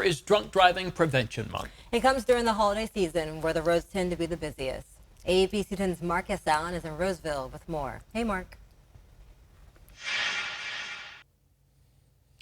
is Drunk Driving Prevention Month. It comes during the holiday season where the roads tend to be the busiest. ABC 10's Mark Allen is in Roseville with more. Hey, Mark.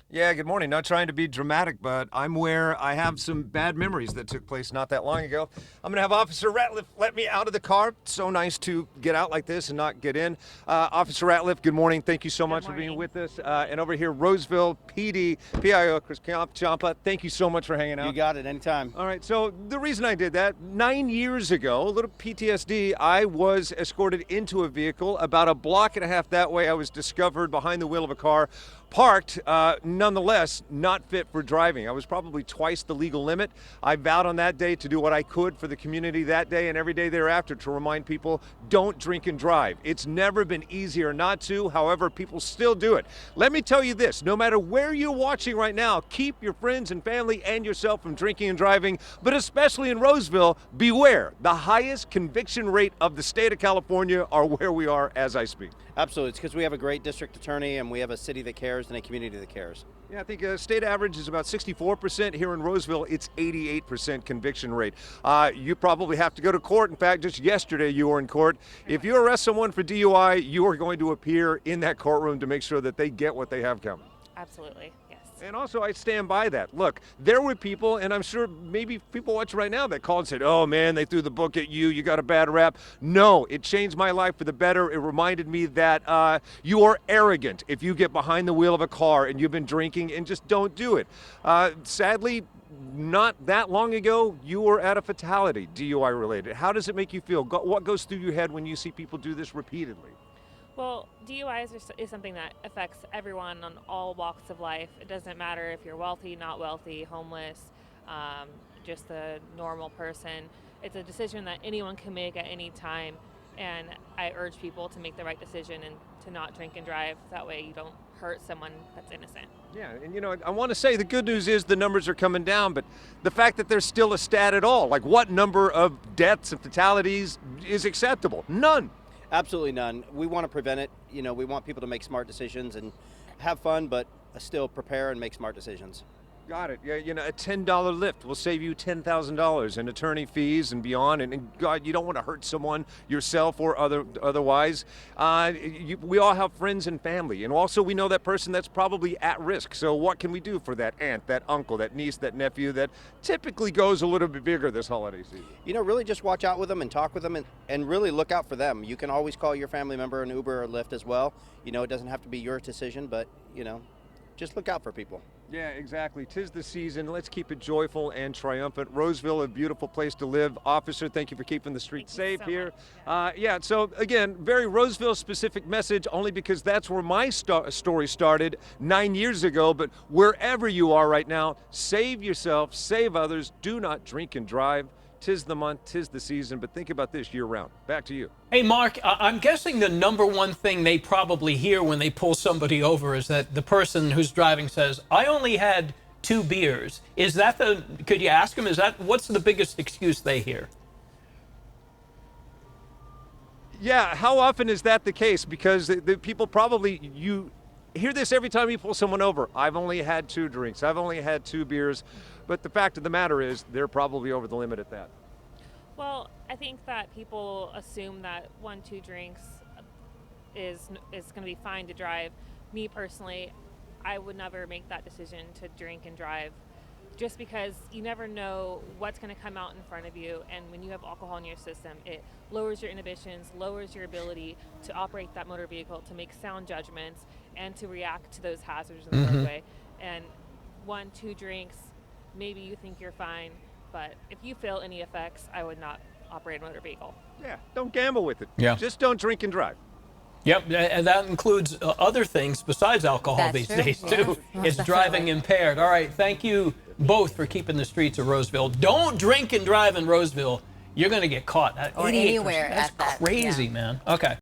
Yeah, good morning. Not trying to be dramatic, but I'm where I have some bad memories that took place not that long ago. I'm going to have Officer Ratliff let me out of the car. So nice to get out like this and not get in. Officer Ratliff, good morning. Thank you so much for being with us. And over here, Roseville PD, PIO, Chris Champa, thank you so much for hanging out. You got it, anytime. All right, so the reason I did that, 9 years ago, a little PTSD, I was escorted into a vehicle. About a block and a half that way, I was discovered behind the wheel of a car, parked, nonetheless, not fit for driving. I was probably twice the legal limit. I vowed on that day to do what I could for the community that day and every day thereafter to remind people, don't drink and drive. It's never been easier not to, however, people still do it. Let me tell you this, no matter where you're watching right now, keep your friends and family and yourself from drinking and driving, but especially in Roseville, beware. The highest conviction rate of the state of California are where we are as I speak. Absolutely, it's because we have a great district attorney and we have a city that cares and a community that cares. Yeah, I think state average is about 64%. Here in Roseville, it's 88% conviction rate. You probably have to go to court. In fact, just yesterday you were in court. If you arrest someone for DUI, you are going to appear in that courtroom to make sure that they get what they have coming. Absolutely, yes. And also, I stand by that. Look, there were people, and I'm sure maybe people watching right now that called and said, oh man, they threw the book at you, you got a bad rap. No, it changed my life for the better. It reminded me that you are arrogant if you get behind the wheel of a car and you've been drinking, and just don't do it. Sadly, not that long ago, you were at a fatality, DUI related. How does it make you feel? What goes through your head when you see people do this repeatedly? Well, DUI is something that affects everyone on all walks of life. It doesn't matter if you're wealthy, not wealthy, homeless, just a normal person. It's a decision that anyone can make at any time, and I urge people to make the right decision and to not drink and drive. That way you don't hurt someone that's innocent. Yeah, and you know, I want to say the good news is the numbers are coming down, but the fact that there's still a stat at all, like what number of deaths and fatalities is acceptable? None. Absolutely none. We want to prevent it. You know, we want people to make smart decisions and have fun, but still prepare and make smart decisions. Got it. Yeah, you know, a $10 lift will save you $10,000 in attorney fees and beyond. And God, you don't want to hurt someone yourself or otherwise. We all have friends and family, and also we know that person that's probably at risk. So what can we do for that aunt, that uncle, that niece, that nephew that typically goes a little bit bigger this holiday season? You know, really just watch out with them and talk with them and really look out for them. You can always call your family member an Uber or Lyft as well. You know, it doesn't have to be your decision, but, you know, just look out for people. Yeah, exactly. 'Tis the season. Let's keep it joyful and triumphant. Roseville, a beautiful place to live. Officer, thank you for keeping the streets safe here. Yeah, so again, very Roseville-specific message, only because that's where my story started 9 years ago. But wherever you are right now, save yourself, save others. Do not drink and drive. 'Tis the month, 'tis the season, but think about this year-round. Back to you. Hey, Mark, I'm guessing the number one thing they probably hear when they pull somebody over is that the person who's driving says, I only had 2 beers. Is that could you ask them, what's the biggest excuse they hear? Yeah, how often is that the case? Because the people probably, you hear this every time you pull someone over. I've only had 2 drinks. I've only had 2 beers. But the fact of the matter is, they're probably over the limit at that. Well, I think that people assume that 1-2 drinks is going to be fine to drive. Me personally, I would never make that decision to drink and drive, just because you never know what's going to come out in front of you. And when you have alcohol in your system, it lowers your inhibitions, lowers your ability to operate that motor vehicle, to make sound judgments, and to react to those hazards in the roadway. And 1-2 drinks, maybe you think you're fine, but if you feel any effects, I would not operate a motor vehicle. Yeah, don't gamble with it. Yeah. Just don't drink and drive. Yep, and that includes other things besides alcohol these days, too. It's driving impaired. All right, thank you both for keeping the streets of Roseville. Don't drink and drive in Roseville. You're going to get caught. Or anywhere That's at that. crazy, man. Okay.